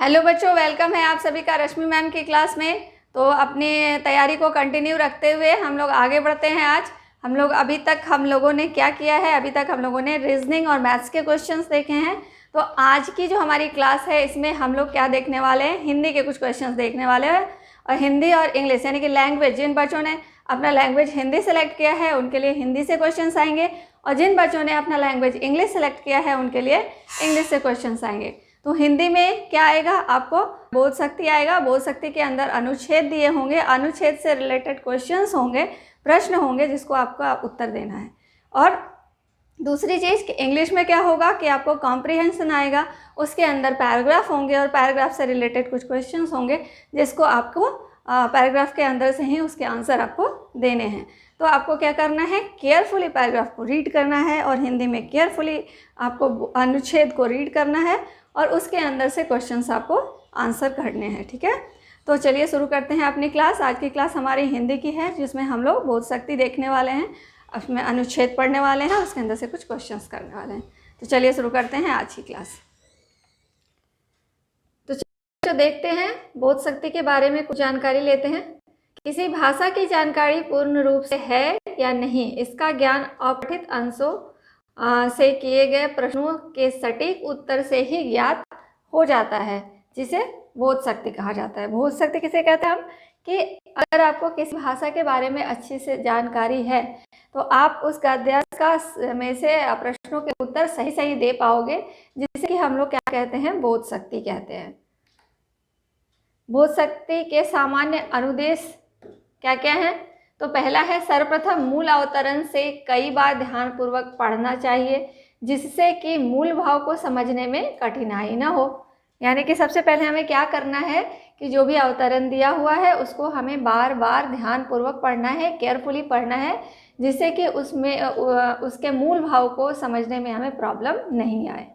Hello बच्चों, welcome है आप सभी का रश्मि मैम की क्लास में। तो अपनी तैयारी को कंटिन्यू रखते हुए हम लोग आगे बढ़ते हैं। आज हम लोगों ने क्या किया है, अभी तक हम लोगों ने रीजनिंग और मैथ्स के क्वेश्चंस देखे हैं। तो आज की जो हमारी क्लास है इसमें हम लोग क्या देखने वाले हैं, हिंदी के कुछ क्वेश्चंस देखने वाले हैं। और हिंदी और इंग्लिश यानी कि लैंग्वेज, जिन बच्चों ने अपना लैंग्वेज हिंदी सेलेक्ट किया है उनके लिए हिंदी से क्वेश्चंस आएंगे, और जिन बच्चों ने अपना लैंग्वेज इंग्लिश सेलेक्ट किया है उनके लिए इंग्लिश से क्वेश्चंस आएंगे। तो हिंदी में क्या आएगा, आपको बोध शक्ति आएगा। बोध शक्ति के अंदर अनुच्छेद दिए होंगे, अनुच्छेद से रिलेटेड क्वेश्चंस होंगे, प्रश्न होंगे जिसको आपको उत्तर देना है। और दूसरी चीज़ कि इंग्लिश में क्या होगा कि आपको कॉम्प्रिहेंशन आएगा, उसके अंदर पैराग्राफ होंगे और पैराग्राफ से रिलेटेड कुछ क्वेश्चंस होंगे जिसको आपको पैराग्राफ के अंदर से ही उसके आंसर आपको देने हैं। तो आपको क्या करना है, केयरफुली पैराग्राफ को रीड करना है और हिंदी में केयरफुली आपको अनुच्छेद को रीड करना है और उसके अंदर से क्वेश्चंस आपको आंसर करने हैं। ठीक है, तो चलिए शुरू करते हैं अपनी क्लास। आज की क्लास हमारी हिंदी की है जिसमें हम लोग बोध शक्ति देखने वाले हैं, उसमें अनुच्छेद पढ़ने वाले हैं, उसके अंदर से कुछ क्वेश्चंस करने वाले हैं। तो चलिए शुरू करते हैं आज की क्लास। तो देखते हैं बोध शक्ति के बारे में कुछ जानकारी लेते हैं। किसी भाषा की जानकारी पूर्ण रूप से है या नहीं, इसका ज्ञान अपठित अंशों से किए गए प्रश्नों के सटीक उत्तर से ही ज्ञात हो जाता है, जिसे बोध शक्ति कहा जाता है। बोध शक्ति किसे कहते हैं हम, कि अगर आपको किसी भाषा के बारे में अच्छी से जानकारी है तो आप उस गद्यांश का में से प्रश्नों के उत्तर सही सही दे पाओगे, जिसे कि हम लोग क्या कहते हैं, बोध शक्ति कहते हैं। बोध शक्ति के सामान्य अनुदेश क्या क्या हैं, तो पहला है सर्वप्रथम मूल अवतरण से कई बार ध्यानपूर्वक पढ़ना चाहिए, जिससे कि मूल भाव को समझने में कठिनाई ना हो। यानी कि सबसे पहले हमें क्या करना है कि जो भी अवतरण दिया हुआ है उसको हमें बार बार ध्यानपूर्वक पढ़ना है, केयरफुली पढ़ना है, जिससे कि उसमें उसके मूल भाव को समझने में हमें प्रॉब्लम नहीं आए।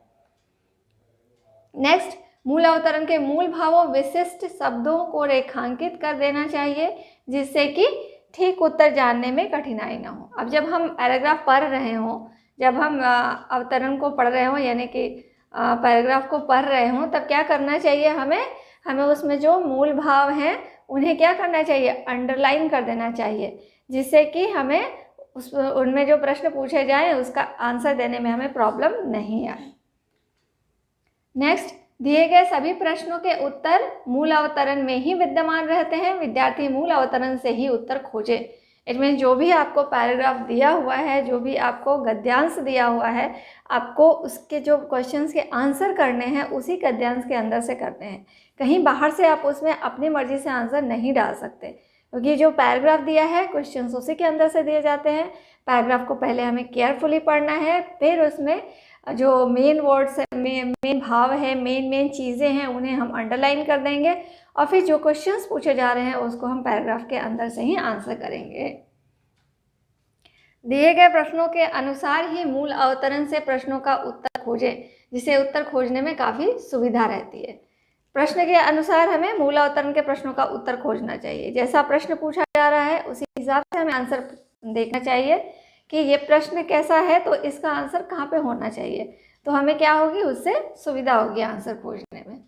नेक्स्ट, मूल अवतरण के मूल भावों विशिष्ट शब्दों को रेखांकित कर देना चाहिए, जिससे कि ठीक उत्तर जानने में कठिनाई ना हो। अब जब हम पैराग्राफ पढ़ रहे हों, जब हम अवतरण को पढ़ रहे हों यानी कि पैराग्राफ को पढ़ रहे हों, तब क्या करना चाहिए, हमें उसमें जो मूल भाव हैं उन्हें क्या करना चाहिए, अंडरलाइन कर देना चाहिए, जिससे कि हमें उनमें जो प्रश्न पूछे जाएं उसका आंसर देने में हमें प्रॉब्लम नहीं आए। नेक्स्ट, दिए गए सभी प्रश्नों के उत्तर मूल अवतरण में ही विद्यमान रहते हैं, विद्यार्थी मूल अवतरण से ही उत्तर खोजे। इसमें जो भी आपको पैराग्राफ दिया हुआ है, जो भी आपको गद्यांश दिया हुआ है, आपको उसके जो क्वेश्चंस के आंसर करने हैं उसी गद्यांश के अंदर से करने हैं। कहीं बाहर से आप उसमें अपनी मर्जी से आंसर नहीं डाल सकते, क्योंकि जो पैराग्राफ दिया है क्वेश्चंस उसी के अंदर से दिए जाते हैं। पैराग्राफ को पहले हमें केयरफुली पढ़ना है, फिर उसमें जो मेन वर्ड्स है, मेन भाव है, मेन चीज़ें हैं, उन्हें हम अंडरलाइन कर देंगे और फिर जो क्वेश्चंस पूछे जा रहे हैं उसको हम पैराग्राफ के अंदर से ही आंसर करेंगे। दिए गए प्रश्नों के अनुसार ही मूल अवतरण से प्रश्नों का उत्तर खोजें, जिसे उत्तर खोजने में काफ़ी सुविधा रहती है। प्रश्न के अनुसार हमें मूल अवतरण के प्रश्नों का उत्तर खोजना चाहिए। जैसा प्रश्न पूछा जा रहा है उसी हिसाब से हमें आंसर देखना चाहिए कि ये प्रश्न कैसा है तो इसका आंसर कहाँ पे होना चाहिए, तो हमें क्या होगी, उससे सुविधा होगी आंसर खोजने में।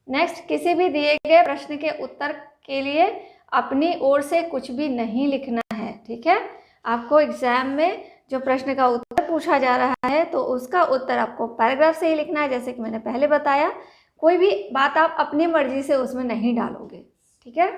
नेक्स्ट, किसी भी दिए गए प्रश्न के उत्तर के लिए अपनी ओर से कुछ भी नहीं लिखना है। ठीक है, आपको एग्जाम में जो प्रश्न का उत्तर पूछा जा रहा है तो उसका उत्तर आपको पैराग्राफ से ही लिखना है, जैसे कि मैंने पहले बताया। कोई भी बात आप अपनी मर्जी से उसमें नहीं डालोगे। ठीक है।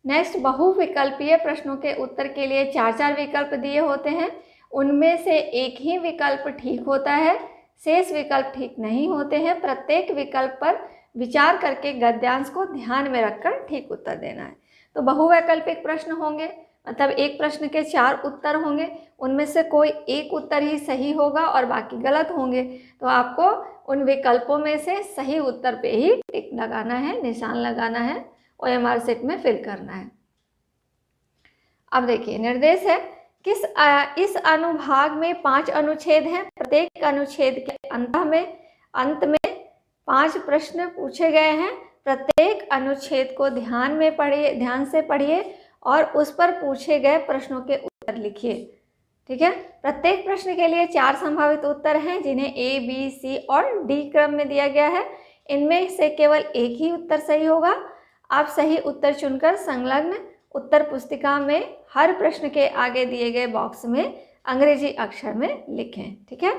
नेक्स्ट, बहुविकल्पीय प्रश्नों के उत्तर के लिए 4 विकल्प दिए होते हैं, उनमें से एक ही विकल्प ठीक होता है, शेष विकल्प ठीक नहीं होते हैं। प्रत्येक विकल्प पर विचार करके गद्यांश को ध्यान में रखकर ठीक उत्तर देना है। तो बहुवैकल्पिक प्रश्न होंगे, मतलब एक प्रश्न के 4 उत्तर होंगे, उनमें से कोई एक उत्तर ही सही होगा और बाकी गलत होंगे। तो आपको उन विकल्पों में से सही उत्तर पे ही टिक लगाना है, निशान लगाना है, OMR शीट में फिल करना है। अब देखिए निर्देश है, इस अनुभाग में 5 अनुच्छेद हैं। प्रत्येक अनुच्छेद के अंत में 5 प्रश्न पूछे गए हैं। प्रत्येक अनुच्छेद को ध्यान से पढ़िए और उस पर पूछे गए प्रश्नों के उत्तर लिखिए। ठीक है। प्रत्येक प्रश्न के लिए 4 संभावित उत्तर हैं जिन्हें A, B, C और D क्रम में दिया गया है। इनमें से केवल एक ही उत्तर सही होगा। आप सही उत्तर चुनकर संलग्न उत्तर पुस्तिका में हर प्रश्न के आगे दिए गए बॉक्स में अंग्रेजी अक्षर में लिखें। ठीक है।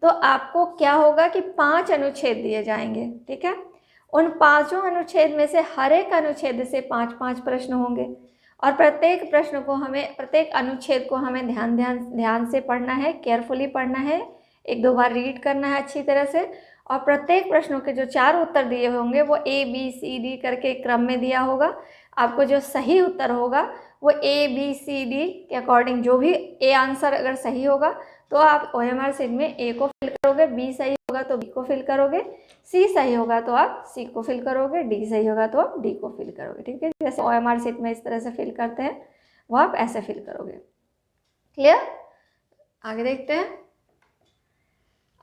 तो आपको क्या होगा कि 5 अनुच्छेद दिए जाएंगे। ठीक है। उन 5 अनुच्छेद में से हर एक अनुच्छेद से 5-5 प्रश्न होंगे और प्रत्येक अनुच्छेद को हमें ध्यान से पढ़ना है, केयरफुली पढ़ना है, 1-2 बार रीड करना है अच्छी तरह से। और प्रत्येक प्रश्नों के जो 4 उत्तर दिए होंगे वो A, B, C, D करके क्रम में दिया होगा। आपको जो सही उत्तर होगा वो A, B, C, D के अकॉर्डिंग, जो भी A आंसर अगर सही होगा तो आप OMR शीट में A को फिल करोगे, B सही होगा तो B को फिल करोगे, C सही होगा तो आप C को फिल करोगे, D सही होगा तो आप D को फिल करोगे। ठीक है। जैसे OMR शीट में इस तरह से फिल करते हैं वो आप ऐसे फिल करोगे। क्लियर? आगे देखते हैं।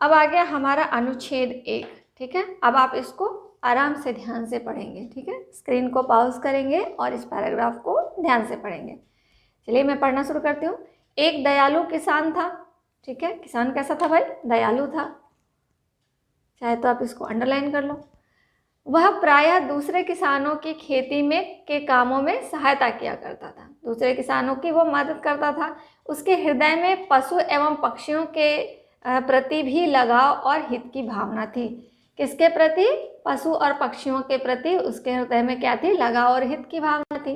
अब आ गया हमारा अनुच्छेद 1। ठीक है। अब आप इसको आराम से ध्यान से पढ़ेंगे। ठीक है। स्क्रीन को पॉज करेंगे और इस पैराग्राफ को ध्यान से पढ़ेंगे। चलिए मैं पढ़ना शुरू करती हूँ। एक दयालु किसान था। ठीक है। किसान कैसा था भाई? दयालु था। चाहे तो आप इसको अंडरलाइन कर लो। वह प्रायः दूसरे किसानों की खेती में के कामों में सहायता किया करता था। दूसरे किसानों की वो मदद करता था। उसके हृदय में पशु एवं पक्षियों के प्रति भी लगाव और हित की भावना थी। किसके प्रति? पशु और पक्षियों के प्रति उसके हृदय में क्या थी? लगाव और हित की भावना थी।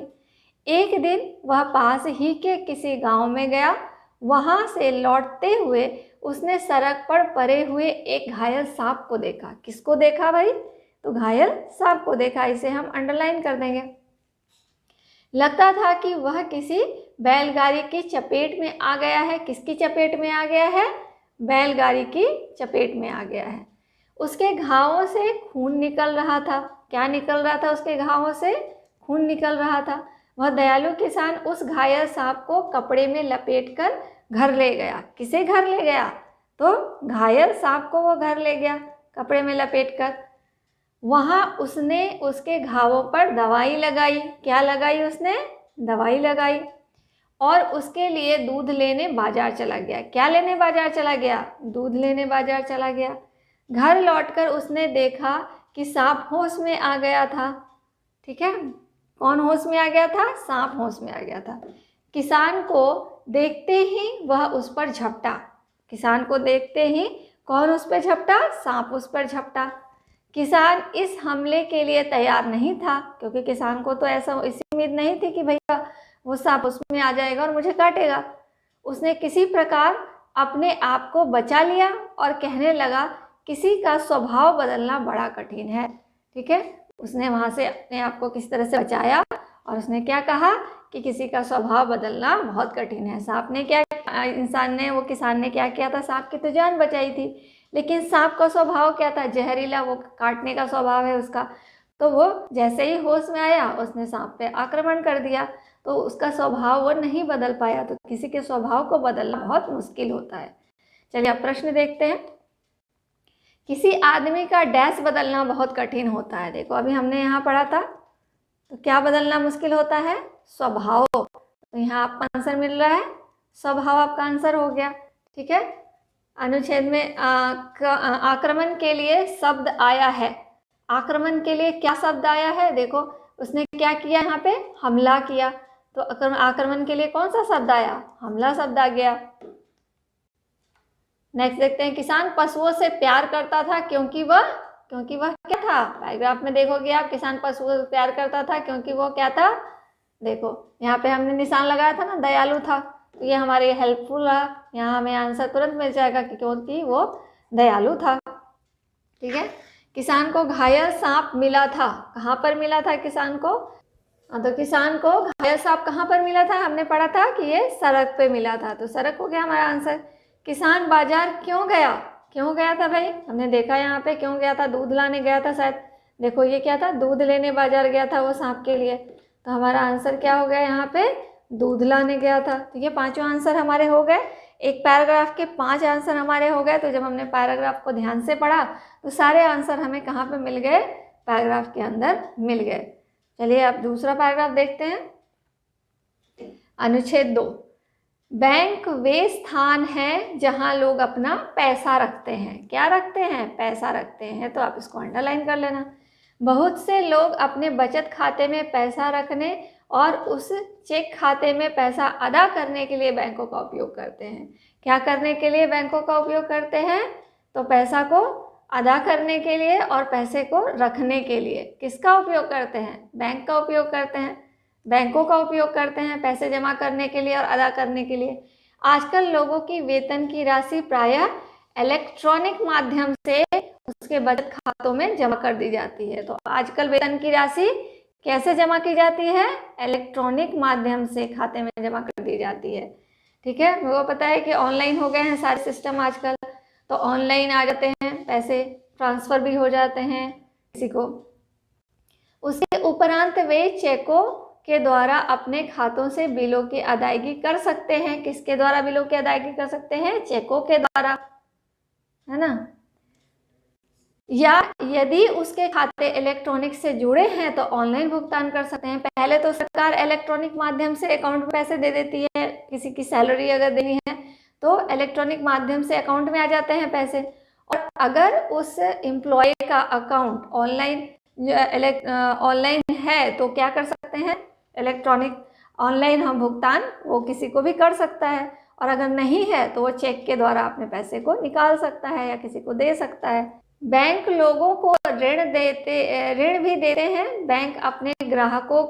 एक दिन वह पास ही के किसी गांव में गया। वहां से लौटते हुए उसने सड़क पर पड़े हुए एक घायल सांप को देखा। किसको देखा भाई? तो घायल सांप को देखा। इसे हम अंडरलाइन कर देंगे। लगता था कि वह किसी बैलगाड़ी की चपेट में आ गया है। किसकी चपेट में आ गया है? बैलगाड़ी की चपेट में आ गया है। उसके घावों से खून निकल रहा था। क्या निकल रहा था? उसके घावों से खून निकल रहा था। वह दयालु किसान उस घायल सांप को कपड़े में लपेटकर घर ले गया। किसे घर ले गया? तो घायल सांप को वो घर ले गया कपड़े में लपेटकर। वहाँ उसने उसके घावों पर दवाई लगाई। क्या लगाई उसने? दवाई लगाई। और उसके लिए दूध लेने बाजार चला गया। क्या लेने बाजार चला गया? दूध लेने बाजार चला गया। घर लौटकर उसने देखा कि सांप होश में आ गया था। ठीक है। कौन होश में आ गया था? सांप होश में आ गया था। किसान को देखते ही वह उस पर झपटा। किसान को देखते ही कौन उस पर झपटा? सांप उस पर झपटा। किसान इस हमले के लिए तैयार नहीं था, क्योंकि किसान को तो ऐसा इसी उम्मीद नहीं थी कि भैया वो सांप उसमें आ जाएगा और मुझे काटेगा। उसने किसी प्रकार अपने आप को बचा लिया और कहने लगा, किसी का स्वभाव बदलना बड़ा कठिन है। ठीक है। उसने वहाँ से अपने आप को किस तरह से बचाया और उसने क्या कहा कि किसी का स्वभाव बदलना बहुत कठिन है। सांप ने क्या, किसान ने क्या किया था? सांप की तो जान बचाई थी, लेकिन सांप का स्वभाव क्या था? जहरीला, वो काटने का स्वभाव है उसका। तो वो जैसे ही होश में आया उसने सांप पे आक्रमण कर दिया। तो उसका स्वभाव वो नहीं बदल पाया। तो किसी के स्वभाव को बदलना बहुत मुश्किल होता है। चलिए अब प्रश्न देखते हैं। किसी आदमी का डैश बदलना बहुत कठिन होता है। देखो अभी हमने यहाँ पढ़ा था, तो क्या बदलना मुश्किल होता है? स्वभाव। तो यहाँ आपका आंसर मिल रहा है, स्वभाव आपका आंसर हो गया। ठीक है। अनुच्छेद में आक्रमण के लिए शब्द आया है। आक्रमण के लिए क्या शब्द आया है? देखो उसने क्या किया? यहाँ पे हमला किया। तो आक्रमण के लिए कौन सा शब्द आया? हमला शब्द आ गया। नेक्स्ट देखते हैं। किसान पशुओं से प्यार करता था क्योंकि वह क्या था? पैराग्राफ में देखोगे आप, किसान पशुओं से प्यार करता था क्योंकि वो क्या था? देखो यहाँ पे हमने निशान लगाया था ना, दयालु था। तो ये हमारे हेल्पफुल रहा। यहाँ हमें आंसर तुरंत मिल जाएगा कि क्योंकि वो दयालु था। ठीक है। किसान को घायल सांप मिला था। कहाँ पर मिला था किसान को? तो किसान को घायल सांप कहाँ पर मिला था? हमने पढ़ा था कि ये सड़क पे मिला था। तो सड़क हो गया हमारा आंसर। किसान बाजार क्यों गया? क्यों गया था भाई? हमने देखा यहाँ पे क्यों गया था? दूध लाने गया था शायद। देखो ये क्या था? दूध लेने बाजार गया था वो सांप के लिए। तो हमारा आंसर क्या हो गया यहाँ पे? दूध लाने गया था। तो ये 5 आंसर हमारे हो गए। एक पैराग्राफ के 5 आंसर हमारे हो गए। तो जब हमने पैराग्राफ को ध्यान से पढ़ा तो सारे आंसर हमें कहाँ पे मिल गए? पैराग्राफ के अंदर मिल गए। चलिए अब दूसरा पैराग्राफ देखते हैं। अनुच्छेद 2। बैंक वे स्थान हैं जहां लोग अपना पैसा रखते हैं। क्या रखते हैं? पैसा रखते हैं। तो आप इसको अंडरलाइन कर लेना। बहुत से लोग अपने बचत खाते में पैसा रखने और उस चेक खाते में पैसा अदा करने के लिए बैंकों का उपयोग करते हैं। क्या करने के लिए बैंकों का उपयोग करते हैं? तो पैसा को अदा करने के लिए और पैसे को रखने के लिए। किसका उपयोग करते हैं? बैंक का उपयोग करते हैं। बैंकों का उपयोग करते हैं पैसे जमा करने के लिए और अदा करने के लिए। आजकल लोगों की वेतन की राशि प्रायः इलेक्ट्रॉनिक माध्यम से उसके बचत खातों में जमा कर दी जाती है। तो आजकल वेतन की राशि कैसे जमा की जाती है? इलेक्ट्रॉनिक माध्यम से खाते में जमा कर दी जाती है। ठीक है, मेरे को पता है कि ऑनलाइन हो गए हैं सारे सिस्टम आजकल, तो ऑनलाइन आ जाते हैं, पैसे ट्रांसफर भी हो जाते हैं किसी को। उसके उपरांत वे चेकों के द्वारा अपने खातों से बिलों की अदायगी कर सकते हैं। किसके द्वारा बिलों की अदायगी कर सकते हैं? चेकों के द्वारा, है ना। या यदि उसके खाते इलेक्ट्रॉनिक से जुड़े हैं तो ऑनलाइन भुगतान कर सकते हैं। पहले तो सरकार इलेक्ट्रॉनिक माध्यम से अकाउंट में पैसे दे देती है, किसी की सैलरी अगर देनी है तो इलेक्ट्रॉनिक माध्यम से अकाउंट में आ जाते हैं पैसे। और अगर उस एम्प्लॉय का अकाउंट ऑनलाइन है तो क्या कर सकते हैं? इलेक्ट्रॉनिक ऑनलाइन हम भुगतान वो किसी को भी कर सकता है। और अगर नहीं है तो वो चेक के द्वारा अपने पैसे को निकाल सकता है या किसी को दे सकता है। बैंक लोगों को ऋण भी देते हैं। बैंक अपने ग्राहकों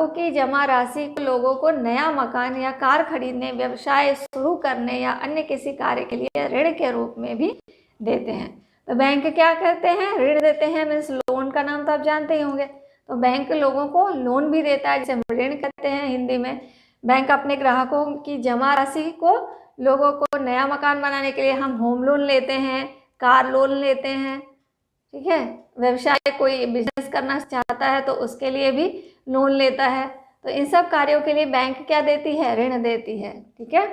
की जमा राशि को लोगों को नया मकान या कार खरीदने, व्यवसाय शुरू करने या अन्य किसी कार्य के लिए ऋण के रूप में भी देते हैं। तो बैंक क्या करते हैं? ऋण देते हैं। मीन्स लोन का नाम तो आप जानते ही होंगे। तो बैंक लोगों को लोन भी देता है, जिसे ऋण कहते हैं हिंदी में। बैंक अपने ग्राहकों की जमा राशि को लोगों को नया मकान बनाने के लिए हम होम लोन लेते हैं, कार लोन लेते हैं। ठीक है, व्यवसाय कोई बिजनेस करना चाहता है तो उसके लिए भी लोन लेता है। तो इन सब कार्यों के लिए बैंक क्या देती है? ऋण देती है। ठीक है,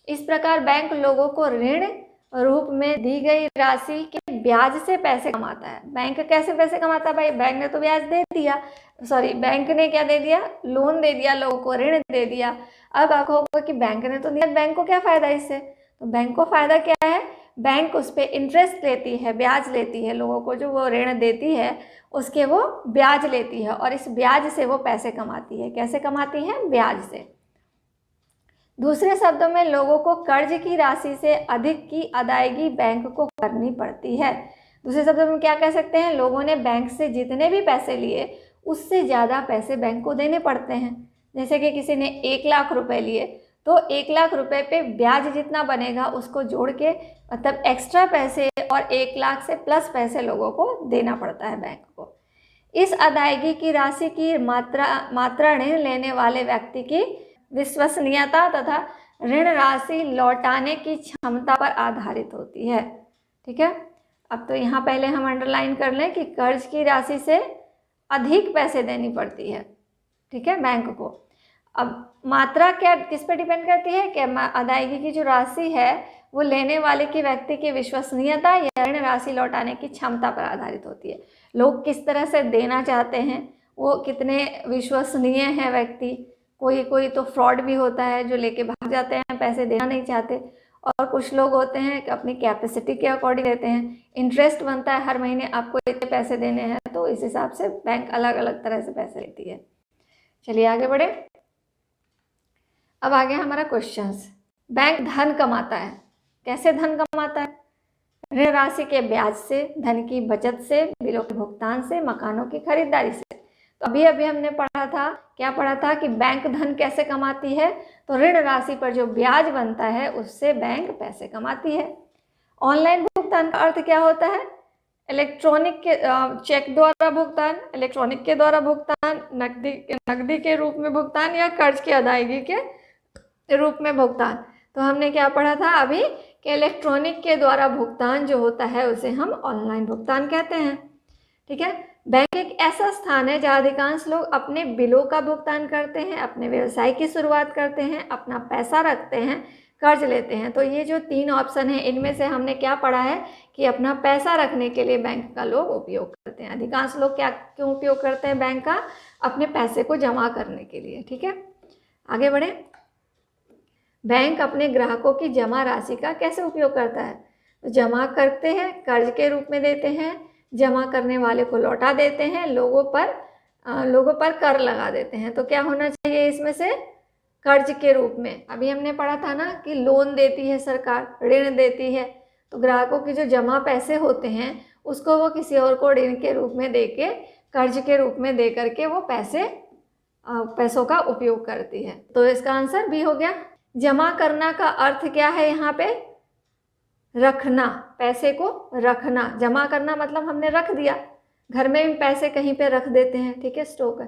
इस प्रकार बैंक लोगों को ऋण रूप में दी गई राशि के ब्याज से पैसे कमाता है। बैंक कैसे पैसे कमाता है भाई? बैंक ने तो ब्याज दे दिया, बैंक ने क्या दे दिया? लोन दे दिया, लोगों को ऋण दे दिया। अब आपको होगा कि बैंक ने तो दिया, बैंक को क्या फायदा इससे? तो बैंक को फायदा क्या है? बैंक उस पर इंटरेस्ट लेती है, ब्याज लेती है। लोगों को जो वो ऋण देती है उसके वो ब्याज लेती है और इस ब्याज से वो पैसे कमाती है। कैसे कमाती है? ब्याज से। दूसरे शब्दों में लोगों को कर्ज की राशि से अधिक की अदायगी बैंक को करनी पड़ती है। दूसरे शब्दों में क्या कह सकते हैं? लोगों ने बैंक से जितने भी पैसे लिए उससे ज़्यादा पैसे बैंक को देने पड़ते हैं। जैसे कि किसी ने 1 लाख रुपए लिए तो 1 लाख रुपए पे ब्याज जितना बनेगा उसको जोड़ के मतलब एक्स्ट्रा पैसे और 1 लाख से प्लस पैसे लोगों को देना पड़ता है बैंक को। इस अदायगी की राशि की मात्रा ऋण लेने वाले व्यक्ति की विश्वसनीयता तथा ऋण राशि लौटाने की क्षमता पर आधारित होती है। ठीक है, अब तो यहाँ पहले हम अंडरलाइन कर लें कि कर्ज की राशि से अधिक पैसे देनी पड़ती है। ठीक है, बैंक को। अब मात्रा क्या किस पे डिपेंड करती है? कि अदायगी की जो राशि है वो लेने वाले की व्यक्ति की विश्वसनीयता या ऋण राशि लौटाने की क्षमता पर आधारित होती है। लोग किस तरह से देना चाहते हैं, वो कितने विश्वसनीय हैं व्यक्ति। कोई तो फ्रॉड भी होता है जो लेके भाग जाते हैं, पैसे देना नहीं चाहते। और कुछ लोग होते हैं कि अपनी कैपेसिटी के अकॉर्डिंग देते हैं। इंटरेस्ट बनता है हर महीने, आपको इतने पैसे देने हैं, तो इस हिसाब से बैंक अलग अलग तरह से पैसे लेती है। चलिए आगे बढ़े। अब आगे हमारा क्वेश्चंस। बैंक धन कमाता है। कैसे धन कमाता है? ऋण राशि के ब्याज से, धन की बचत से, बिलों के भुगतान से, मकानों की खरीदारी से। तो अभी हमने पढ़ा था, क्या पढ़ा था कि बैंक धन कैसे कमाती है? तो ऋण राशि पर जो ब्याज बनता है उससे बैंक पैसे कमाती है। ऑनलाइन भुगतान का अर्थ क्या होता है? इलेक्ट्रॉनिक के चेक द्वारा भुगतान, इलेक्ट्रॉनिक के द्वारा भुगतान, नकदी के रूप में भुगतान या कर्ज की अदायगी के रूप में भुगतान। तो हमने क्या पढ़ा था अभी कि इलेक्ट्रॉनिक के द्वारा भुगतान जो होता है उसे हम ऑनलाइन भुगतान कहते हैं। ठीक है, बैंक एक ऐसा स्थान है जहाँ अधिकांश लोग अपने बिलों का भुगतान करते हैं, अपने व्यवसाय की शुरुआत करते हैं, अपना पैसा रखते हैं, कर्ज लेते हैं। तो ये जो 3 ऑप्शन है इनमें से हमने क्या पढ़ा है कि अपना पैसा रखने के लिए बैंक का लोग उपयोग करते हैं। अधिकांश लोग क्यों उपयोग करते हैं बैंक का? अपने पैसे को जमा करने के लिए। ठीक है, आगे बढ़े। बैंक अपने ग्राहकों की जमा राशि का कैसे उपयोग करता है? तो जमा करते हैं, कर्ज के रूप में देते हैं, जमा करने वाले को लौटा देते हैं, लोगों पर कर लगा देते हैं। तो क्या होना चाहिए इसमें से? कर्ज के रूप में। अभी हमने पढ़ा था ना कि लोन देती है सरकार, ऋण देती है, तो ग्राहकों की जो जमा पैसे होते हैं उसको वो किसी और को ऋण के रूप में दे के, कर्ज के रूप में दे करके वो पैसों का उपयोग करती है। तो इसका आंसर बी हो गया। जमा करना का अर्थ क्या है यहाँ पे? रखना, पैसे को रखना। जमा करना मतलब हमने रख दिया, घर में भी पैसे कहीं पे रख देते हैं, ठीक है, स्टॉक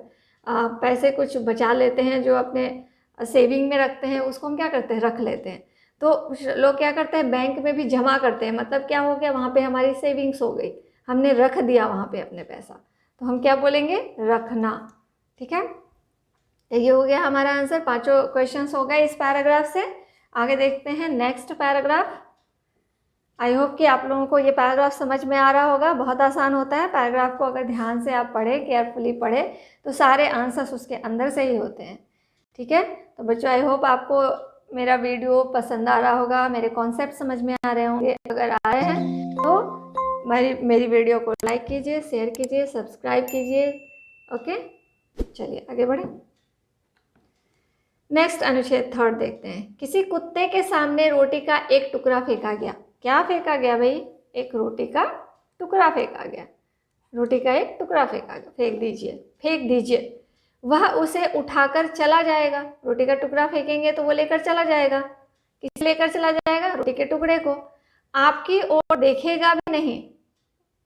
पैसे कुछ बचा लेते हैं, जो अपने सेविंग में रखते हैं उसको हम क्या करते हैं? रख लेते हैं। तो कुछ लोग क्या करते हैं? बैंक में भी जमा करते हैं, मतलब क्या हो गया? वहाँ पे हमारी सेविंग्स हो गई, हमने रख दिया वहाँ पे अपने पैसा, तो हम क्या बोलेंगे? रखना, ठीक है। तो ये हो गया हमारा आंसर। 5 क्वेश्चंस हो गए इस पैराग्राफ से। आगे देखते हैं नेक्स्ट पैराग्राफ। आई होप कि आप लोगों को ये पैराग्राफ समझ में आ रहा होगा। बहुत आसान होता है पैराग्राफ को अगर ध्यान से आप पढ़ें, केयरफुली पढ़ें, तो सारे आंसर्स उसके अंदर से ही होते हैं, ठीक है। तो बच्चों, आई होप आपको मेरा वीडियो पसंद आ रहा होगा, मेरे कॉन्सेप्ट समझ में आ रहे होंगे। अगर आ रहे हैं तो मेरी वीडियो को लाइक कीजिए, शेयर कीजिए, सब्सक्राइब कीजिए। ओके, चलिए आगे बढ़ें। नेक्स्ट अनुच्छेद 3 देखते हैं। किसी कुत्ते के सामने रोटी का एक टुकड़ा फेंका गया। क्या फेंका गया भाई? एक रोटी का टुकड़ा फेंका गया। रोटी का एक टुकड़ा फेंका गया, फेंक दीजिए। वह उसे उठाकर चला जाएगा। रोटी का टुकड़ा फेंकेंगे तो वो लेकर चला जाएगा। किसे लेकर चला जाएगा? रोटी के टुकड़े को। आपकी ओर देखेगा भी नहीं।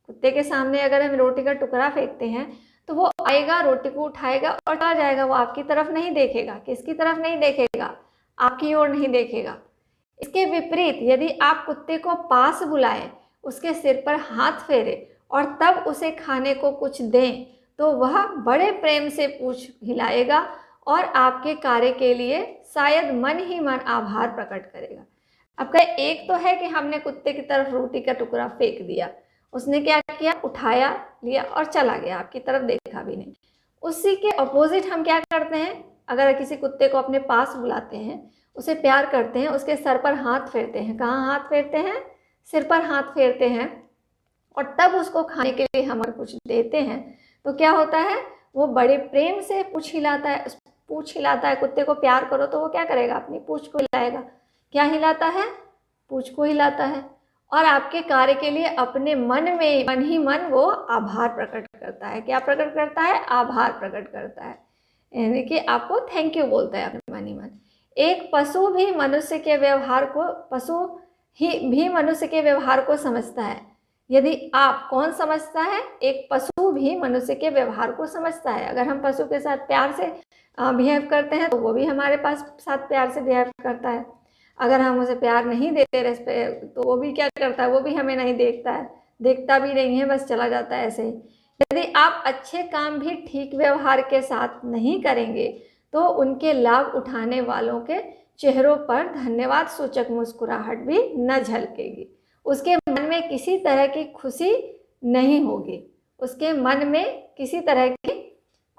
कुत्ते के सामने अगर हम रोटी का टुकड़ा फेंकते हैं तो वो आएगा, रोटी को उठाएगा और चला जाएगा। वो आपकी तरफ नहीं देखेगा। किसकी तरफ नहीं देखेगा? आपकी ओर नहीं देखेगा। इसके विपरीत यदि आप कुत्ते को पास बुलाएं, उसके सिर पर हाथ फेरे और तब उसे खाने को कुछ दें, तो वह बड़े प्रेम से पूंछ हिलाएगा और आपके कार्य के लिए शायद मन ही मन आभार प्रकट करेगा। अब कहे, एक तो है कि हमने कुत्ते की तरफ रोटी का टुकड़ा फेंक दिया, उसने क्या किया? उठाया, लिया और चला गया, आपकी तरफ देखा भी नहीं। उसी के अपोजिट हम क्या करते हैं? अगर किसी कुत्ते को अपने पास बुलाते हैं, उसे प्यार करते हैं, उसके सर पर हाथ फेरते हैं। कहाँ हाथ फेरते हैं? सिर पर हाथ फेरते हैं और तब उसको खाने के लिए हम कुछ देते हैं, तो क्या होता है? वो बड़े प्रेम से पूंछ हिलाता है। कुत्ते को प्यार करो तो वो क्या करेगा? अपनी पूंछ को हिलाएगा। क्या हिलाता है? पूंछ को हिलाता है। और आपके कार्य के लिए अपने मन ही मन वो आभार प्रकट करता है। क्या प्रकट करता है? आभार प्रकट करता है, यानी कि आपको थैंक यू बोलता है अपने मन ही मन। एक पशु भी मनुष्य के व्यवहार को समझता है। यदि आप, कौन समझता है? एक पशु भी मनुष्य के व्यवहार को समझता है। अगर हम पशु के साथ प्यार से बिहेव करते हैं तो वो भी हमारे साथ प्यार से बिहेव करता है। अगर हम उसे प्यार नहीं देते, रेस्पेक्ट, तो वो भी क्या करता है? वो भी हमें नहीं देखता है, देखता भी नहीं है, बस चला जाता है ऐसे ही। यदि आप अच्छे काम भी ठीक व्यवहार के साथ नहीं करेंगे तो उनके लाभ उठाने वालों के चेहरों पर धन्यवाद सूचक मुस्कुराहट भी न झलकेगी। उसके मन में किसी तरह की खुशी नहीं होगी। उसके मन में किसी तरह की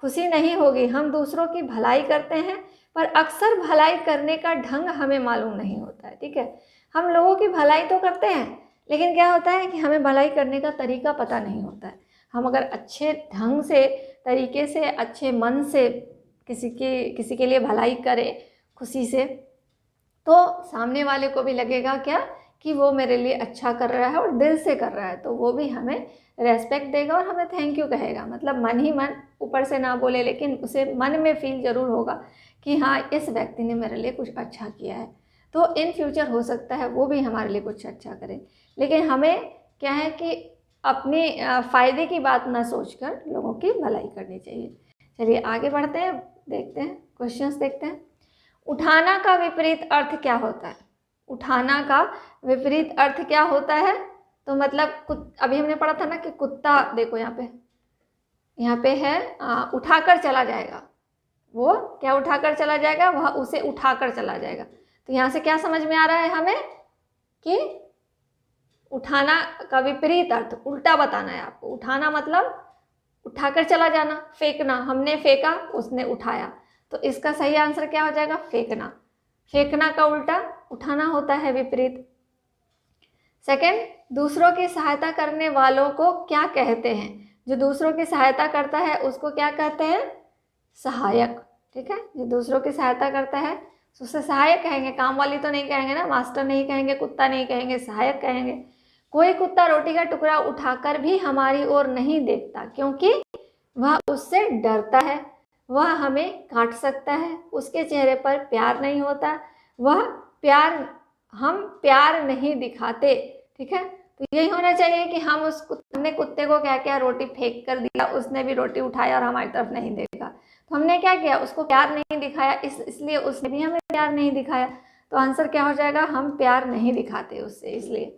खुशी नहीं होगी। हम दूसरों की भलाई करते हैं, पर अक्सर भलाई करने का ढंग हमें मालूम नहीं होता है, ठीक है। हम लोगों की भलाई तो करते हैं, लेकिन क्या होता है कि हमें भलाई करने का तरीका पता नहीं होता है। हम अगर अच्छे ढंग से, तरीके से, अच्छे मन से किसी के लिए भलाई करें खुशी से, तो सामने वाले को भी लगेगा क्या कि वो मेरे लिए अच्छा कर रहा है और दिल से कर रहा है, तो वो भी हमें रेस्पेक्ट देगा और हमें थैंक यू कहेगा। मतलब मन ही मन, ऊपर से ना बोले, लेकिन उसे मन में फील जरूर होगा कि हाँ, इस व्यक्ति ने मेरे लिए कुछ अच्छा किया है। तो इन फ्यूचर हो सकता है वो भी हमारे लिए कुछ अच्छा करे। लेकिन हमें क्या है कि अपने फ़ायदे की बात ना सोचकर लोगों की भलाई करनी चाहिए। चलिए आगे बढ़ते हैं, देखते हैं क्वेश्चंस देखते हैं। उठाना का विपरीत अर्थ क्या होता है? उठाना का विपरीत अर्थ क्या होता है? तो मतलब अभी हमने पढ़ा था ना कि कुत्ता, देखो यहाँ पे है उठाकर चला जाएगा। वो क्या उठाकर चला जाएगा? वह उसे उठाकर चला जाएगा। तो यहाँ से क्या समझ में आ रहा है हमें कि उठाना का विपरीत अर्थ, उल्टा बताना है आपको। उठाना मतलब उठाकर चला जाना, फेंकना। हमने फेंका, उसने उठाया, तो इसका सही आंसर क्या हो जाएगा? फेंकना। फेंकना का उल्टा उठाना होता है, विपरीत। सेकंड, दूसरों की सहायता करने वालों को क्या कहते हैं? जो दूसरों की सहायता करता है उसको क्या कहते हैं? सहायक। ठीक है, जो दूसरों की सहायता करता है उसे सहायक कहेंगे, काम वाली तो नहीं कहेंगे ना, मास्टर नहीं कहेंगे, कुत्ता नहीं कहेंगे, सहायक कहेंगे। कोई कुत्ता रोटी का टुकड़ा उठाकर भी हमारी ओर नहीं देखता क्योंकि वह उससे डरता है, वह हमें काट सकता है, उसके चेहरे पर प्यार नहीं होता, हम प्यार नहीं दिखाते। ठीक है, तो यही होना चाहिए कि हमने कुत्ते को क्या किया, रोटी फेंक कर दिया, उसने भी रोटी उठाया और हमारी तरफ नहीं देखा, तो हमने क्या किया, उसको प्यार नहीं दिखाया, इसलिए उसने भी हमें प्यार नहीं दिखाया। तो आंसर क्या हो जाएगा, हम प्यार नहीं दिखाते उससे, इसलिए।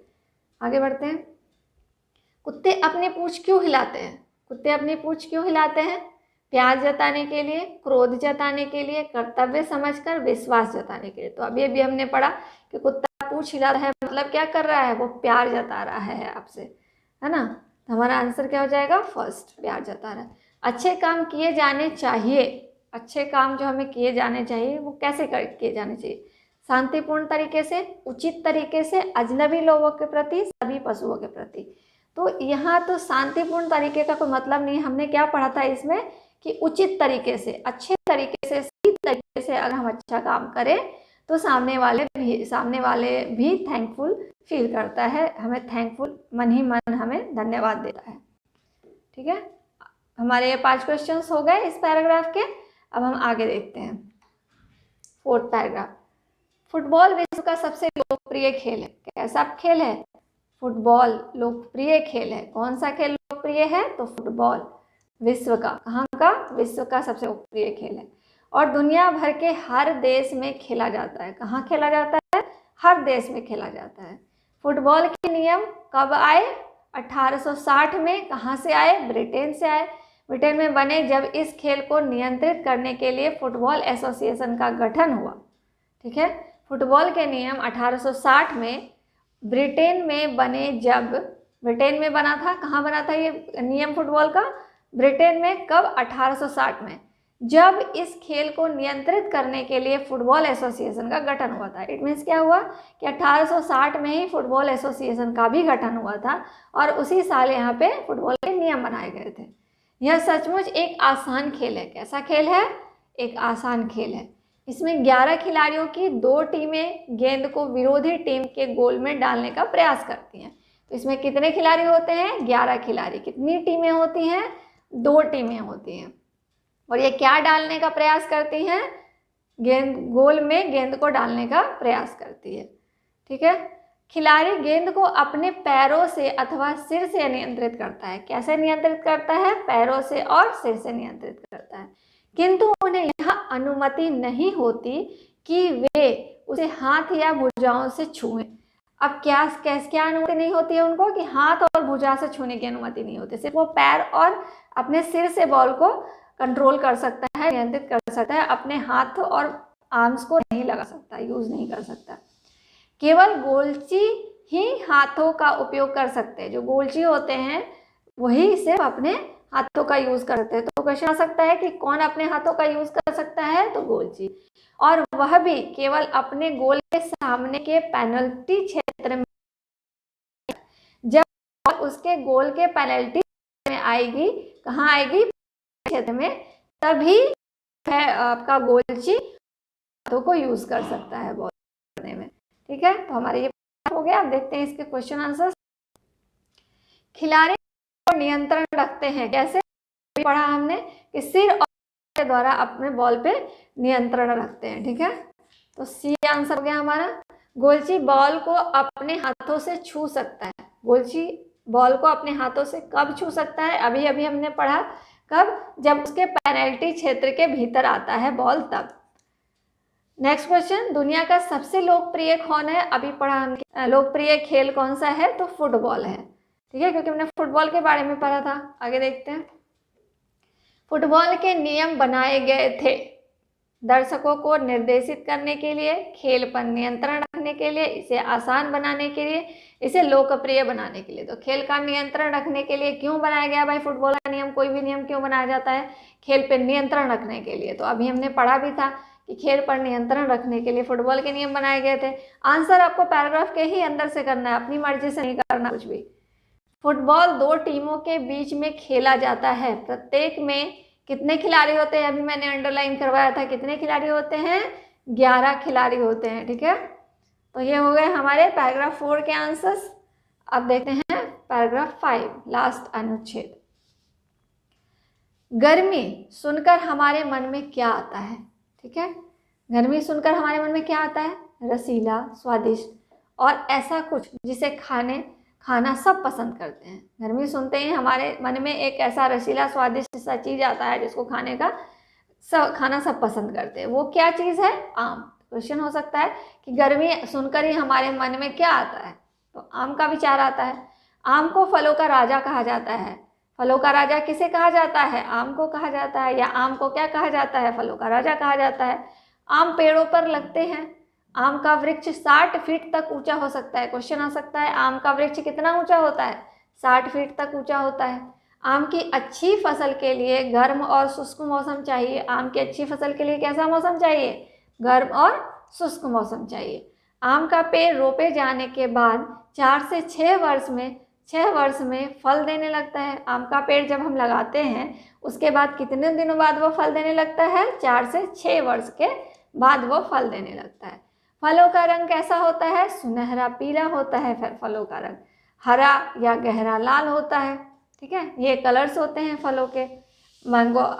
आगे बढ़ते हैं। कुत्ते अपनी पूंछ क्यों हिलाते हैं? कुत्ते अपनी पूंछ क्यों हिलाते हैं? प्यार जताने के लिए, क्रोध जताने के लिए, कर्तव्य समझकर, विश्वास जताने के लिए। तो अभी अभी हमने पढ़ा कि कुत्ता पूंछ हिला रहा है मतलब क्या कर रहा है, वो प्यार जता रहा है आपसे, है ना। तो हमारा आंसर क्या हो जाएगा, फर्स्ट, प्यार जता रहा है। अच्छे काम किए जाने चाहिए। अच्छे काम जो हमें किए जाने चाहिए वो कैसे किए जाने चाहिए? शांतिपूर्ण तरीके से, उचित तरीके से, अजनबी लोगों के प्रति, सभी पशुओं के प्रति। तो यहाँ तो शांतिपूर्ण तरीके का कोई मतलब नहीं, हमने क्या पढ़ा था इसमें कि उचित तरीके से, अच्छे तरीके से, सही तरीके से अगर हम अच्छा काम करें तो सामने वाले भी थैंकफुल फील करता है, हमें थैंकफुल मन ही मन हमें धन्यवाद देता है। ठीक है, हमारे ये 5 क्वेश्चंस हो गए इस पैराग्राफ के। अब हम आगे देखते हैं 4th पैराग्राफ। फुटबॉल विश्व का सबसे लोकप्रिय खेल है। कैसा खेल है? फुटबॉल लोकप्रिय खेल है। कौन सा खेल लोकप्रिय है? तो फुटबॉल। विश्व का, कहाँ का? विश्व का सबसे लोकप्रिय खेल है और दुनिया भर के हर देश में खेला जाता है। कहाँ खेला जाता है? हर देश में खेला जाता है। फुटबॉल के नियम कब आए? 1860 में। कहाँ से आए? ब्रिटेन से आए। ब्रिटेन में बने जब इस खेल को नियंत्रित करने के लिए फुटबॉल एसोसिएशन का गठन हुआ। ठीक है, फुटबॉल के नियम 1860 में ब्रिटेन में बने, जब ब्रिटेन में बना था। कहाँ बना था ये नियम फुटबॉल का? ब्रिटेन में। कब? 1860 में, जब इस खेल को नियंत्रित करने के लिए फुटबॉल एसोसिएशन का गठन हुआ था। इट मीन्स क्या हुआ कि 1860 में ही फुटबॉल एसोसिएशन का भी गठन हुआ था और उसी साल यहाँ पे फुटबॉल के नियम बनाए गए थे। यह सचमुच एक आसान खेल है। कैसा खेल है? एक आसान खेल है। इसमें 11 खिलाड़ियों की 2 टीमें गेंद को विरोधी टीम के गोल में डालने का प्रयास करती हैं। तो इसमें कितने खिलाड़ी होते हैं? 11 खिलाड़ी। कितनी टीमें होती हैं? 2 टीमें होती हैं। और ये क्या डालने का प्रयास करती हैं? गोल में गेंद को डालने का प्रयास करती है। ठीक है, खिलाड़ी गेंद को अपने पैरों से अथवा सिर से नियंत्रित करता है। कैसे नियंत्रित करता है? पैरों से और सिर से नियंत्रित करता है, किंतु उन्हें यह अनुमति नहीं होती कि वे उसे हाथ या भुजाओं से छुएं। अब क्या अनुमति नहीं होती है उनको? कि हाथ और भुजा से छूने की अनुमति नहीं होती। सिर्फ वो पैर और अपने सिर से बॉल को कंट्रोल कर सकता है, नियंत्रित कर सकता है। अपने हाथ और आर्म्स को नहीं लगा सकता, यूज नहीं कर सकता। केवल गोलची ही हाथों का उपयोग कर सकते हैं। जो गोलची होते हैं वही सिर्फ अपने हाथों का यूज करते हैं। तो क्वेश्चन आ सकता है कि कौन अपने हाथों का यूज कर सकता है? तो गोलची, और वह भी केवल अपने गोल के सामने के पेनल्टी क्षेत्र में। जब उसके गोल के पेनल्टी में आएगी, कहाँ आएगी? क्षेत्र में, तभी आपका गोलची हाथों को यूज कर सकता है बॉल करने में। ठीक है, तो हमारे ये हो गया। अब देखते हैं इसके क्वेश्चन आंसर। खिलाड़ी नियंत्रण रखते हैं। कैसे? पढ़ा हमने कि सिर और के द्वारा अपने बॉल पे नियंत्रण रखते हैं। ठीक है, तो सी आंसर हो गया हमारा। गोलची बॉल को अपने हाथों से छू सकता है। गोलची बॉल को अपने हाथों से कब छू सकता है? अभी अभी हमने पढ़ा। कब? जब उसके पेनल्टी क्षेत्र के भीतर आता है बॉल, तब। नेक्स्ट क्वेश्चन, दुनिया का सबसे लोकप्रिय कौन है? अभी पढ़ा हमने लोकप्रिय खेल कौन सा है? तो फुटबॉल है। ठीक है, क्योंकि हमने फुटबॉल के बारे में पढ़ा था। आगे देखते हैं। फुटबॉल के नियम बनाए गए थे दर्शकों को निर्देशित करने के लिए, खेल पर नियंत्रण रखने के लिए, इसे आसान बनाने के लिए, इसे लोकप्रिय बनाने के लिए। तो खेल का नियंत्रण रखने के लिए क्यों बनाया गया भाई फुटबॉल का नियम? कोई भी नियम क्यों बनाया जाता है? खेल पर नियंत्रण रखने के लिए। तो अभी हमने पढ़ा भी था कि खेल पर नियंत्रण रखने के लिए फुटबॉल के नियम बनाए गए थे। आंसर आपको पैराग्राफ के ही अंदर से करना है, अपनी मर्जी से नहीं करना कुछ भी। फुटबॉल 2 टीमों के बीच में खेला जाता है, प्रत्येक में कितने खिलाड़ी होते हैं, अभी मैंने अंडरलाइन करवाया था, कितने खिलाड़ी होते हैं, 11 खिलाड़ी होते हैं, ठीक है। तो ये हो गए हमारे पैराग्राफ 4 के आंसर्स। अब देखते हैं पैराग्राफ 5, लास्ट अनुच्छेद। गर्मी सुनकर हमारे मन में क्या आता है, ठीक है। गर्मी सुनकर हमारे मन में क्या आता है, रसीला, स्वादिष्ट और ऐसा कुछ जिसे खाना सब पसंद करते हैं। गर्मी सुनते ही हमारे मन में एक ऐसा रसीला स्वादिष्ट सा चीज़ आता है जिसको खाना सब पसंद करते हैं। वो क्या चीज़ है, आम। क्वेश्चन हो सकता है कि गर्मी सुनकर ही हमारे मन में क्या आता है, तो आम का विचार आता है। आम को फलों का राजा कहा जाता है। फलों का राजा किसे कहा जाता है, आम को कहा जाता है, या आम को क्या कहा जाता है, फलों का राजा कहा जाता है। आम पेड़ों पर लगते हैं। आम का वृक्ष 60 फीट तक ऊंचा हो सकता है। क्वेश्चन आ सकता है आम का वृक्ष कितना ऊंचा होता है, 60 फीट तक ऊंचा होता है। आम की अच्छी फसल के लिए गर्म और शुष्क मौसम चाहिए। आम की अच्छी फसल के लिए कैसा मौसम चाहिए, गर्म और शुष्क मौसम चाहिए। आम का पेड़ रोपे जाने के बाद 4 से 6 वर्ष में फल देने लगता है। आम का पेड़ जब हम लगाते हैं उसके बाद कितने दिनों बाद वो फल देने लगता है, 4 से 6 वर्ष के बाद वो फल देने लगता है। फलों का रंग कैसा होता है, सुनहरा पीला होता है। फिर फलों का रंग हरा या गहरा लाल होता है, ठीक है। ये कलर्स होते हैं फलों के।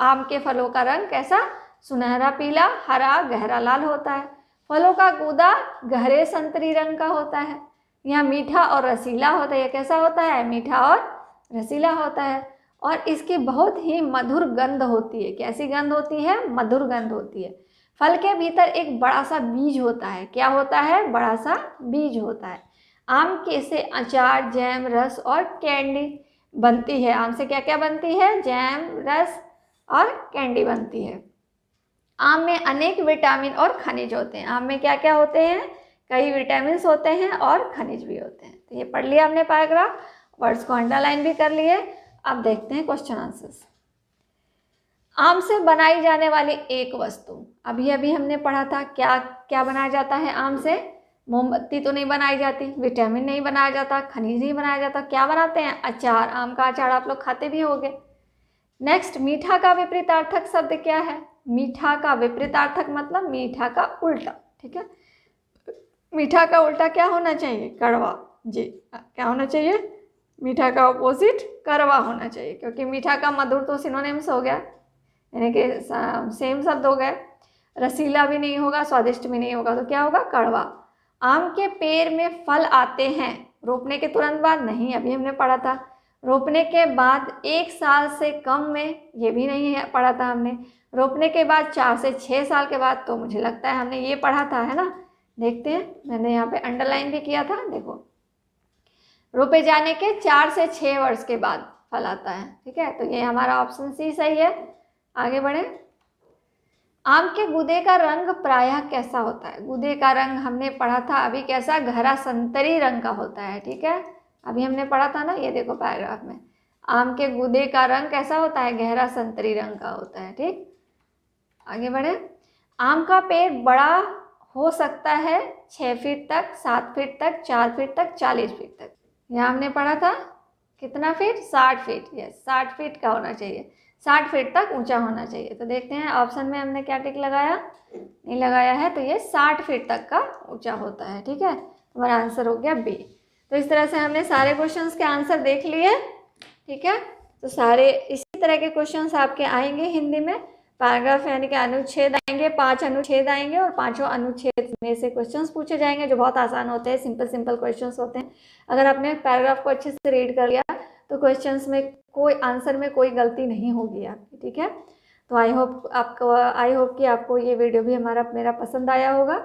आम के फलों का रंग कैसा, सुनहरा पीला, हरा, गहरा लाल होता है। फलों का गूदा गहरे संतरी रंग का होता है। यह मीठा और रसीला होता है। यह कैसा होता है, मीठा और रसीला होता है। और इसकी बहुत ही मधुर गंध होती है। कैसी गंध होती है, मधुर गंध होती है। फल के भीतर एक बड़ा सा बीज होता है। क्या होता है, बड़ा सा बीज होता है। आम के से अचार, जैम, रस और कैंडी बनती है। आम से क्या क्या बनती है, जैम, रस और कैंडी बनती है। आम में अनेक विटामिन और खनिज होते हैं। आम में क्या क्या होते हैं, कई विटामिन होते हैं और खनिज भी होते हैं। तो ये पढ़ लिया हमने पैराग्राफ, वर्ड्स को अंडरलाइन भी कर लिए। अब देखते हैं क्वेश्चन आंसर्स। आम से बनाई जाने वाली एक वस्तु, अभी हमने पढ़ा था क्या क्या बनाया जाता है आम से। मोमबत्ती तो नहीं बनाई जाती, विटामिन नहीं बनाया जाता, खनिज नहीं बनाया जाता। क्या बनाते हैं, अचार। आम का अचार आप लोग खाते भी होंगे। नेक्स्ट, मीठा का विपरीतार्थक शब्द क्या है। मीठा का विपरीतार्थक मतलब मीठा का उल्टा, ठीक है। मीठा का उल्टा क्या होना चाहिए, कड़वा। जी, क्या होना चाहिए, मीठा का ऑपोजिट कड़वा होना चाहिए, क्योंकि मीठा का मधुर तो सिनोनिम्स हो गया, यानी कि सेम शब्द हो गए। रसीला भी नहीं होगा, स्वादिष्ट भी नहीं होगा, तो क्या होगा, कड़वा। आम के पेड़ में फल आते हैं रोपने के तुरंत बाद, नहीं, अभी हमने पढ़ा था। रोपने के बाद 1 साल से कम में, ये भी नहीं है, पढ़ा था हमने। रोपने के बाद 4 से 6 साल के बाद, तो मुझे लगता है हमने ये पढ़ा था, है ना। देखते हैं, मैंने यहाँ पे अंडरलाइन भी किया था, देखो। रोपे जाने के 4 से 6 वर्ष के बाद फल आता है, ठीक है। तो ये हमारा ऑप्शन सी सही है। आगे बढ़े। आम के गूदे का रंग प्रायः कैसा होता है। गूदे का रंग हमने पढ़ा था अभी, कैसा, गहरा संतरी रंग का होता है, ठीक है। अभी हमने पढ़ा था ना, ये देखो पैराग्राफ में, आम के गूदे का रंग कैसा होता है, गहरा संतरी रंग का होता है, ठीक। आगे बढ़े। आम का पेड़ बड़ा हो सकता है 6 फीट तक, 7 फीट तक, 4 फीट तक, 40 फीट तक। यहाँ हमने पढ़ा था कितना फीट, 60 फीट। यस, 60 फीट का होना चाहिए, 60 फीट तक ऊंचा होना चाहिए। तो देखते हैं ऑप्शन में हमने क्या टिक लगाया, नहीं लगाया है, तो ये 60 फीट तक का ऊंचा होता है, ठीक है। हमारा आंसर हो गया बी। तो इस तरह से हमने सारे क्वेश्चंस के आंसर देख लिए, ठीक है। तो सारे इसी तरह के क्वेश्चंस आपके आएंगे हिंदी में। पैराग्राफ यानी कि अनुच्छेद आएंगे, 5 अनुच्छेद आएंगे और 5 अनुच्छेद में से क्वेश्चंस पूछे जाएंगे जो बहुत आसान होते हैं, सिंपल क्वेश्चंस होते हैं। अगर आपने पैराग्राफ को अच्छे से रीड कर लिया तो क्वेश्चंस में कोई आंसर में कोई गलती नहीं होगी आपकी, ठीक है। तो आई होप कि आपको ये वीडियो भी मेरा पसंद आया होगा।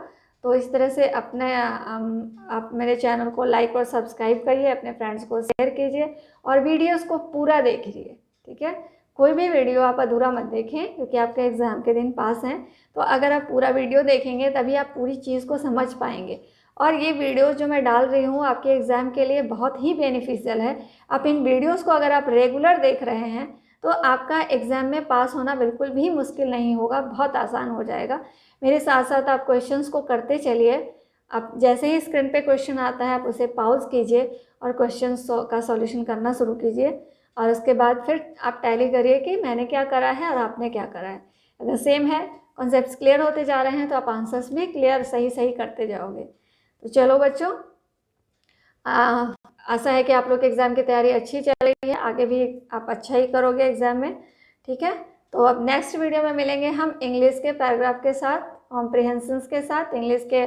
तो इस तरह से आप मेरे चैनल को लाइक और सब्सक्राइब करिए, अपने फ्रेंड्स को शेयर कीजिए और वीडियोस को पूरा देखिए, ठीक है। कोई भी वीडियो आप अधूरा मत देखें, क्योंकि आपके एग्ज़ाम के दिन पास हैं। तो अगर आप पूरा वीडियो देखेंगे तभी आप पूरी चीज़ को समझ पाएंगे। और ये वीडियोस जो मैं डाल रही हूँ आपके एग्ज़ाम के लिए बहुत ही बेनिफिशियल है। आप इन वीडियोस को अगर आप रेगुलर देख रहे हैं तो आपका एग्ज़ाम में पास होना बिल्कुल भी मुश्किल नहीं होगा, बहुत आसान हो जाएगा। मेरे साथ साथ आप क्वेश्चंस को करते चलिए। आप जैसे ही स्क्रीन पे क्वेश्चन आता है आप उसे पॉज कीजिए और क्वेश्चन का सॉल्यूशन करना शुरू कीजिए, और उसके बाद फिर आप टैली करिए कि मैंने क्या करा है और आपने क्या करा है। अगर सेम है, कॉन्सेप्ट्स क्लियर होते जा रहे हैं, तो आप आंसर्स भी क्लियर सही सही करते जाओगे। तो चलो बच्चों, आशा है कि आप लोग के एग्ज़ाम की तैयारी अच्छी चल रही है, आगे भी आप अच्छा ही करोगे एग्ज़ाम में, ठीक है। तो अब नेक्स्ट वीडियो में मिलेंगे हम इंग्लिश के पैराग्राफ के साथ, कॉम्प्रिहेंशंस के साथ, इंग्लिश के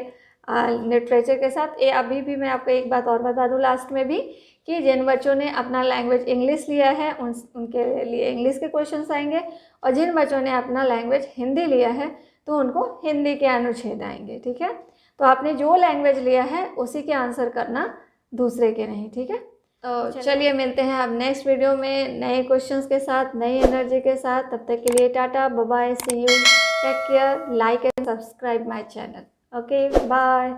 लिटरेचर के साथ। ये अभी भी मैं आपको एक बात और बता दूँ लास्ट में भी, कि जिन बच्चों ने अपना लैंग्वेज इंग्लिश लिया है उनके लिए इंग्लिश के क्वेश्चंस आएंगे, और जिन बच्चों ने अपना लैंग्वेज हिंदी लिया है तो उनको हिंदी के अनुच्छेद आएंगे, ठीक है। तो आपने जो लैंग्वेज लिया है उसी के आंसर करना, दूसरे के नहीं, ठीक है। तो चलिए मिलते हैं अब नेक्स्ट वीडियो में नए क्वेश्चंस के साथ, नई एनर्जी के साथ। तब तक के लिए tata, bye bye, see you, take care, like and subscribe my channel. Okay, bye.